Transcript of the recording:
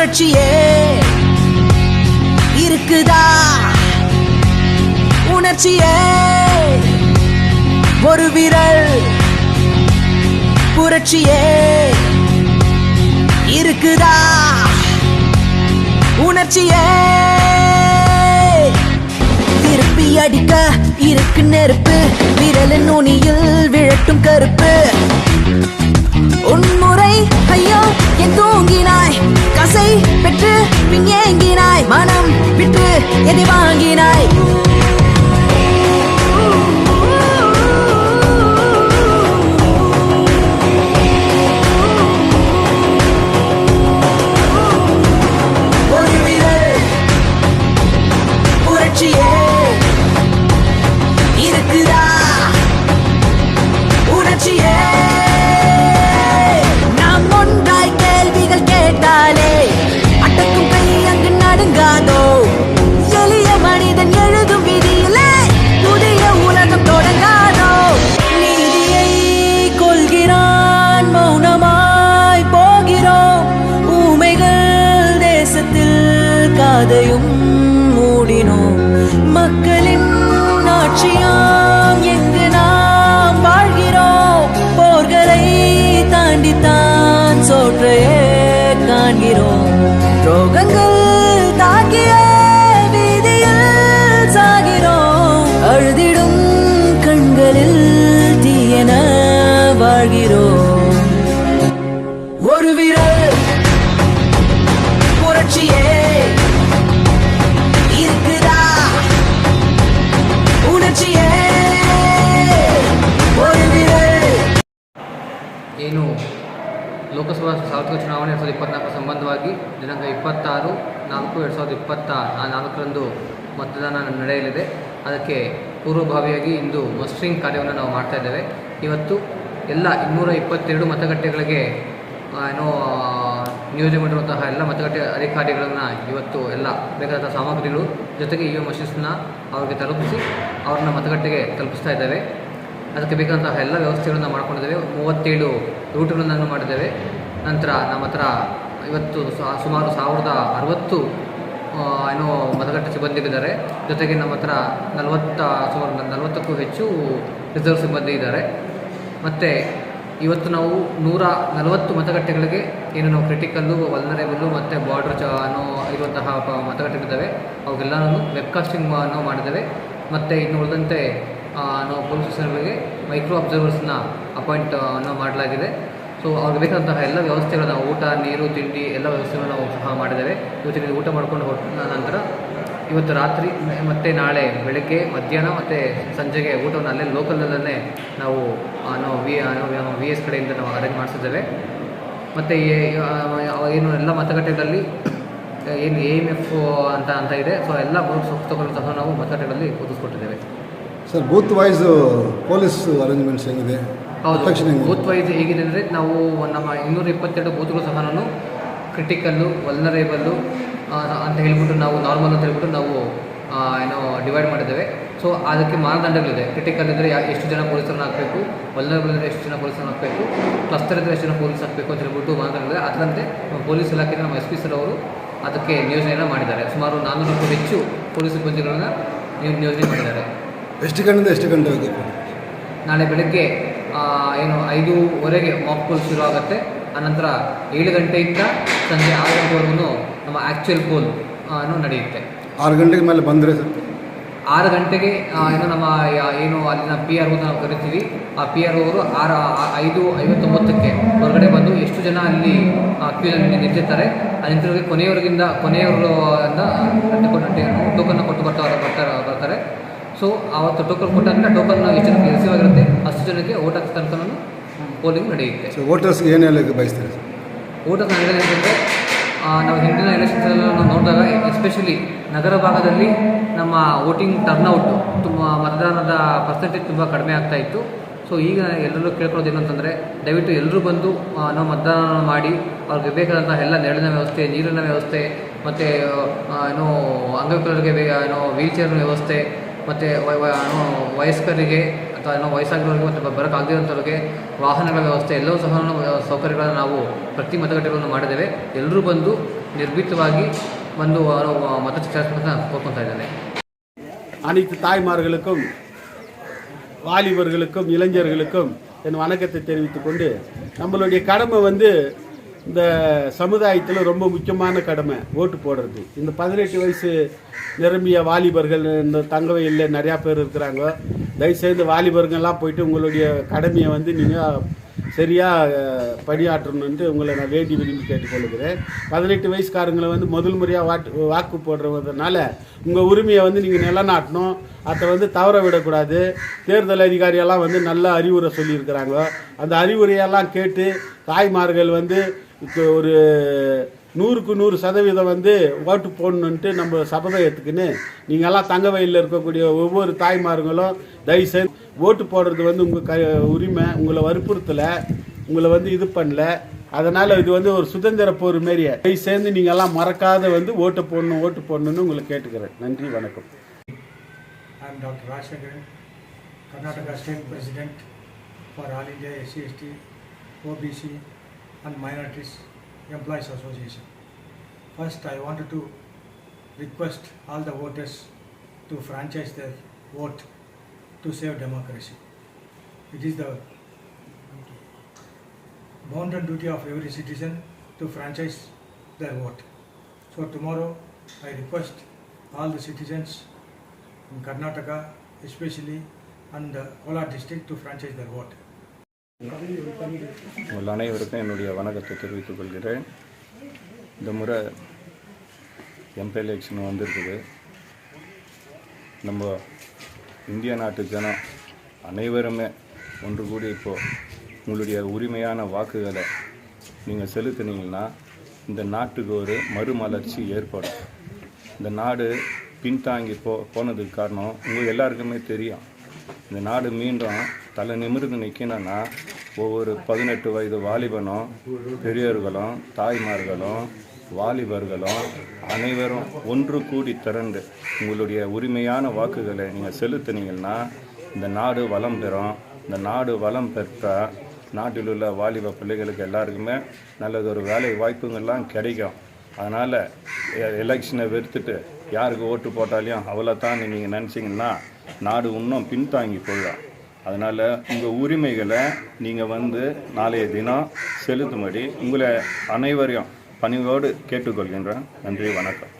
புரட்சியே இருக்குதா உணர்ச்சியே ஒரு விரல் புரட்சியே இருக்குதா உணர்ச்சியே திருப்பி அடிக்க இருக்கு நெருப்பு விரலின் நுனியில் விழட்டும் கருப்பு உன்முறை ஐயோ என் தூங்கினாய் கசை பெற்று பின் ஏங்கினாய் மனம் விட்டு எதை வாங்கினாய் ஒரு விரல் புரட்சியே இருக்குதா உணர்ச்சியே அட்டக்கும் கை அங்கு நடுங்காதோ எளிய மனிதன் எழுதும் விதியிலே புதிய உலகம் தொடங்காதோ நீதியை கொள்கிறான் மௌனமாய் போகிறோம் ஊமைகள் தேசத்தில் காதையும் மூடினோம் மக்களின் ஆட்சியாம் எங்கு நாம் வாழ்கிறோம் போர்களை தாண்டித்தான் சோற்றையே காண்கிறோம் ரோகங்கள் தாக்கிய வீதியில் சாகிறோம் அழுதிடும் கண்களில் தீயன வாழ்கிறோம் ஒரு விரல் புரட்சியே இருக்குதா உணர்ச்சியே ஒரு விரல் ಏನು ಲೋಕಸಭಾ ಸಾರ್ವತ್ರಿಕ ಚುನಾವಣೆ 2024 ಸಂಬಂಧವಾಗಿ ದಿನಾಂಕ 26/4/2024 ಮತದಾನ ನಡೆಯಲಿದೆ. ಅದಕ್ಕೆ ಪೂರ್ವಭಾವಿಯಾಗಿ ಇಂದು ಮಸ್ಟರಿಂಗ್ ಕಾರ್ಯವನ್ನು ನಾವು ಮಾಡ್ತಾ ಇದ್ದೇವೆ. ಇವತ್ತು ಎಲ್ಲ 222 ಮತಗಟ್ಟೆಗಳಿಗೆ ನಿಯೋಜನೆ ಮಾಡಿರುವಂತಹ ಎಲ್ಲ ಮತಗಟ್ಟೆ ಅಧಿಕಾರಿಗಳನ್ನು ಇವತ್ತು ಎಲ್ಲ ಬೇಕಾದ ಸಾಮಗ್ರಿಗಳು ಜೊತೆಗೆ ಇ ವಿ ಎಂ ಮಷಿನ್ಸ್ನ ಅವ್ರಿಗೆ ತಲುಪಿಸಿ ಅವ್ರನ್ನ ಮತಗಟ್ಟೆಗೆ ತಲುಪಿಸ್ತಾ ಇದ್ದೇವೆ. ಅದಕ್ಕೆ ಬೇಕಾದಂತಹ ಎಲ್ಲ ವ್ಯವಸ್ಥೆಗಳನ್ನು ಮಾಡ್ಕೊಂಡಿದ್ದೇವೆ. 37 ರೂಟ್ಗಳನ್ನು ಮಾಡಿದ್ದೇವೆ. ನಂತರ ನಮ್ಮ ಹತ್ರ ಇವತ್ತು ಸುಮಾರು 1060 ಮತಗಟ್ಟೆ ಸಿಬ್ಬಂದಿಗಳಿದ್ದಾರೆ. ಜೊತೆಗೆ ನಮ್ಮ ಹತ್ರ ಸುಮಾರು 40ಕ್ಕೂ ಹೆಚ್ಚು ರಿಸರ್ವ್ ಸಿಬ್ಬಂದಿ ಇದ್ದಾರೆ. ಮತ್ತು ಇವತ್ತು ನಾವು 140 ಮತಗಟ್ಟೆಗಳಿಗೆ ನಾವು ಕ್ರಿಟಿಕಲ್ಲು ವಲ್ನರೇಬಲ್ಲು ಮತ್ತು ಬಾರ್ಡರ್ ಇರುವಂತಹ ಮತಗಟ್ಟೆಗಳಿದ್ದಾವೆ. ಅವುಗೆಲ್ಲನೂ ವೆಬ್ಕಾಸ್ಟಿಂಗ್ ನಾವು ಮಾಡಿದ್ದೇವೆ. ಮತ್ತು ಇನ್ನು ಉಳಿದಂತೆ ನಾವು ಪೊಲೀಸ್ ಸ್ಟೇಷನ್ಗಳಿಗೆ ಮೈಕ್ರೋ ಅಬ್ಸರ್ವರ್ಸ್ನ ಅಪಾಯಿಂಟ್ ಮಾಡಲಾಗಿದೆ. ಸೊ ಅವ್ರಿಗೆ ಬೇಕಾದಂತಹ ಎಲ್ಲ ವ್ಯವಸ್ಥೆಗಳನ್ನು ಊಟ ನೀರು ತಿಂಡಿ ಎಲ್ಲ ವ್ಯವಸ್ಥೆಗಳನ್ನು ನಾವು ಸಹ ಮಾಡಿದ್ದೇವೆ. ಇವತ್ತಿನ ಊಟ ಮಾಡ್ಕೊಂಡು ಹೊರಟ ನಂತರ ಇವತ್ತು ರಾತ್ರಿ ಮತ್ತು ನಾಳೆ ಬೆಳಗ್ಗೆ ಮಧ್ಯಾಹ್ನ ಮತ್ತು ಸಂಜೆಗೆ ಊಟವನ್ನು ಅಲ್ಲೇ ಲೋಕಲಲ್ಲೇ ನಾವು ವಿ ಎಸ್ ಕಡೆಯಿಂದ ನಾವು ಅರೇಂಜ್ ಮಾಡಿಸಿದ್ದೇವೆ. ಮತ್ತು ಏನು ಎಲ್ಲ ಮತಗಟ್ಟೆಗಳಲ್ಲಿ ಏನು AMF ಅಂತ ಇದೆ. ಸೊ ಎಲ್ಲ ಪುಸ್ತಕಗಳನ್ನು ಸಹ ನಾವು ಮತಗಟ್ಟೆಗಳಲ್ಲಿ ಓದಿಸ್ಕೊಟ್ಟಿದ್ದೇವೆ. Sir booth wise police arrangements ಹೇಗಿದೆ? ಹೌದು, ಬೂತ್ ವೈಸ್ ಹೇಗಿದೆ ಅಂದರೆ ನಾವು ನಮ್ಮ 222 ಬೂತ್ಗಳು ಸಹ ನಾನು ಕ್ರಿಟಿಕಲ್ಲು ವಲ್ನರೇಬಲ್ಲು ಅಂತ ಹೇಳ್ಬಿಟ್ಟು ನಾವು ನಾರ್ಮಲ್ ಅಂತ ಹೇಳ್ಬಿಟ್ಟು ನಾವು ಡಿವೈಡ್ ಮಾಡಿದ್ದೇವೆ. ಸೊ ಅದಕ್ಕೆ ಮಾನದಂಡಗಳಿದೆ. ಕ್ರಿಟಿಕಲ್ ಇದ್ದರೆ ಎಷ್ಟು ಜನ ಪೊಲೀಸರನ್ನು ಹಾಕಬೇಕು, ವಲ್ನರೇಬಲ್ ಇದ್ದರೆ ಎಷ್ಟು ಜನ ಪೊಲೀಸರನ್ನು ಹಾಕಬೇಕು, ಕ್ಲಸ್ಟರ್ ಇದ್ದರೆ ಎಷ್ಟು ಜನ ಪೊಲೀಸ್ ಹಾಕಬೇಕು ಅಂತ ಹೇಳ್ಬಿಟ್ಟು ಮಾನದಂಡಗಳಿದೆ. ಅದರಂತೆ ಪೊಲೀಸ್ ಇಲಾಖೆಯ ನಮ್ಮ SP ಸರ್ ಅವರು ಅದಕ್ಕೆ ನಿಯೋಜನೆಯನ್ನು ಮಾಡಿದ್ದಾರೆ. ಸುಮಾರು 400ಕ್ಕೂ ಹೆಚ್ಚು ಪೊಲೀಸ್ ಸಿಬ್ಬಂದಿಗಳನ್ನು ನಿಯೋಜನೆ ಮಾಡಿದ್ದಾರೆ. ಎಷ್ಟು ಗಂಟೆಯಿಂದ ಎಷ್ಟು ಗಂಟೆವರೆಗೆ? ನಾಳೆ ಬೆಳಗ್ಗೆ 5:15 ಮಾಕ್ ಪೋಲ್ ಶುರು ಆಗುತ್ತೆ. ಆನಂತರ 7 ಗಂಟೆಯಿಂದ ಸಂಜೆ 6 ಗಂಟೆವರೆಗೂ ನಮ್ಮ ಆ್ಯಕ್ಚುಯಲ್ ಪೋಲ್ ನಡೆಯುತ್ತೆ. 6 ಗಂಟೆಗೆ ಮೇಲೆ ಬಂದರೆ ಸರ್ 6 ಗಂಟೆಗೆ ನಮ್ಮ ಅಲ್ಲಿನ PR ನಾವು ಕರಿತೀವಿ. ಆ PR ಅವರು 5:59ಕ್ಕೆ ಹೊರಗಡೆ ಬಂದು ಎಷ್ಟು ಜನ ಅಲ್ಲಿ ಕ್ಯೂನಲ್ಲಿ ನಿಂತಿರ್ತಾರೆ ಆ ನಿಂತಿರೋರಿಗೆ ಕೊನೆಯವರಿಂದ ಟೋಕನ್ನ ಕೊಟ್ಟು ಬರ್ತಾರೆ. ಸೊ ಆವತ್ತು ಟೋಕನ್ ಕೊಟ್ಟಾಗ ಟೋಕನ್ ಎಷ್ಟು ಜನಕ್ಕೆ ರಿಸೀವ್ ಆಗಿರುತ್ತೆ ಅಷ್ಟು ಜನಕ್ಕೆ ಓಟ್ ಹಾಕೋ ತನಕ ಪೋಲಿಂಗ್ ನಡೆಯುತ್ತೆ. ಸೊ ವೋಟರ್ಸ್ಗೆ ಏನು ಹೇಳಕ್ಕೆ ಬಯಸ್ತೀರಿ ಸರ್? ವೋಟರ್ಸ್ ಏನಂದರೆ ನಾವು ಹಿಂದಿನ ಎಲೆಕ್ಷನ್ಸ್ ನೋಡಿದಾಗ ಎಸ್ಪೆಷಲಿ ನಗರ ಭಾಗದಲ್ಲಿ ನಮ್ಮ ವೋಟಿಂಗ್ ಟರ್ನ್ಔಟ್ ತುಂಬ ಮತದಾನದ ಪರ್ಸೆಂಟೇಜ್ ತುಂಬ ಕಡಿಮೆ ಆಗ್ತಾಯಿತ್ತು. ಸೊ ಈಗ ಎಲ್ಲರೂ ಕೇಳ್ಕೊಳ್ಳೋದು ಏನಂತಂದರೆ ದಯವಿಟ್ಟು ಎಲ್ಲರೂ ಬಂದು ನಾವು ಮತದಾನ ಮಾಡಿ ಅವ್ರಿಗೆ ಬೇಕಾದಂಥ ಎಲ್ಲ ನೆರಳಿನ ವ್ಯವಸ್ಥೆ, ನೀರಿನ ವ್ಯವಸ್ಥೆ ಮತ್ತು ಅಂಗವಿಕಲರಿಗೆ ವೀಲ್ ಚೇರ್ನ ವ್ಯವಸ್ಥೆ ಮತ್ತು ವಯಸ್ಕರಿಗೆ ಅಥವಾ ವಯಸ್ಸಾಗಿರೋರಿಗೆ ಮತ್ತು ಬರೋಕ್ಕಾಗದಿರೋಂಥವ್ರಿಗೆ ವಾಹನಗಳ ವ್ಯವಸ್ಥೆ ಎಲ್ಲವೂ ಸಹ ಸೌಕರ್ಯಗಳನ್ನು ನಾವು ಪ್ರತಿ ಮತಗಟ್ಟೆಗಳನ್ನು ಮಾಡಿದ್ದೇವೆ. ಎಲ್ಲರೂ ಬಂದು ನಿರ್ಭೀತವಾಗಿ ಬಂದು ಮತ ಚಲಾಯಿಸಬೇಕಂತ ಕೋರ್ಕೊತಾ ಇದ್ದೇನೆ. அனைத்து தாய்மார்களுக்கும் வாலிபர்களுக்கும் இளைஞர்களுக்கும் என் வணக்கத்தை தெரிவித்துக் கொண்டு, நம்மளுடைய கடமை இந்த சமுதாயத்தில் ரொம்ப முக்கியமான கடமை ஓட்டு போடுறது. இந்த 18 வயசு நிரம்பிய வாலிபர்கள் இந்த தங்கவயலில் நிறையா பேர் இருக்கிறாங்க. தயவுசெய்து வாலிபர்கள்லாம் போயிட்டு உங்களுடைய கடமையை நீங்கள் சரியாக பணியாற்றணுன்ட்டு உங்களை நான் வேண்டி விரும்பி கேட்டுக்கொள்கிறேன். 18 வயசுக்காரங்களை முதல் முறையாக வாக்கு போடுறதுனால உங்கள் உரிமையை நீங்கள் நிலநாட்டணும். அதை தவற விடக்கூடாது. தேர்தல் அதிகாரியெல்லாம் நல்ல அறிவுரை சொல்லியிருக்கிறாங்க. அந்த அறிவுரையெல்லாம் கேட்டு தாய்மார்கள் இப்போ ஒரு 100க்கு 100% ஓட்டு போடணுன்ட்டு நம்ம சபதம் எடுத்துக்கின்னு நீங்கள்லாம் தங்கவயலில் இருக்கக்கூடிய ஒவ்வொரு தாய்மார்களும் தயவுசெய்து ஓட்டு போடுறது உங்கள் உரிமை. உங்களை வற்புறுத்தலை, உங்களை இது பண்ணல. அதனால் இது ஒரு சுதந்திர போர் மாரியே தயவுசெய்து நீங்கள்லாம் மறக்காத ஓட்டு போடணும்னு உங்களை கேட்டுக்கிறேன். நன்றி, வணக்கம். I am Dr. Rajshekharan, Karnataka State President for All India SC/ST, OBC and Minorities Employees Association. First, I wanted to request all the voters to franchise their vote to save democracy. It is the bounden duty of every citizen to franchise their vote. So tomorrow, I request all the citizens in Karnataka, especially and Kolar district, to franchise their vote. உங்கள் அனைவருக்கும் என்னுடைய வணக்கத்தை தெரிவித்துக் கொள்கிறேன். இந்த முறை MP election வந்திருக்குது. நம்ம இந்திய நாட்டு ஜனம் அனைவருமே ஒன்று கூடி இப்போது உங்களுடைய உரிமையான வாக்குகளை நீங்கள் செலுத்தினீங்கன்னா இந்த நாட்டுக்கு ஒரு மறுமலர்ச்சி ஏற்படும். இந்த நாடு பின்தாங்கி போனதுக்கு காரணம் உங்கள் எல்லாருக்குமே தெரியும். இந்த நாடு மீண்டும் தலை நிமிர்ந்து நிற்கணும்னா ஒவ்வொரு 18 வயது வாலிபனும், பெரியவர்களும், தாய்மார்களும், வாலிபர்களும் அனைவரும் ஒன்று கூடி திரண்டு உங்களுடைய உரிமையான வாக்குகளை நீங்கள் செலுத்தினீங்கன்னா இந்த நாடு வளம் பெறும். இந்த நாடு வளம் பெற்றால் நாட்டில் உள்ள வாலிப பிள்ளைகளுக்கு எல்லாருக்குமே நல்லதொரு வேலை வாய்ப்புங்கள்லாம் கிடைக்கும். அதனால் எலெக்ஷனை வெறுத்துட்டு யாருக்கு ஓட்டு போட்டாலையும் அவ்வளோதான் நீங்கள் நினச்சிங்கன்னா நாடு இன்னும் பின்தாங்கி போயிடும். அதனால் உங்கள் உரிமைகளை நீங்கள் நாளைய தினம் செலுத்தும்படி உங்களை அனைவரையும் பணிவோடு கேட்டுக்கொள்கின்றேன். நன்றி, வணக்கம்.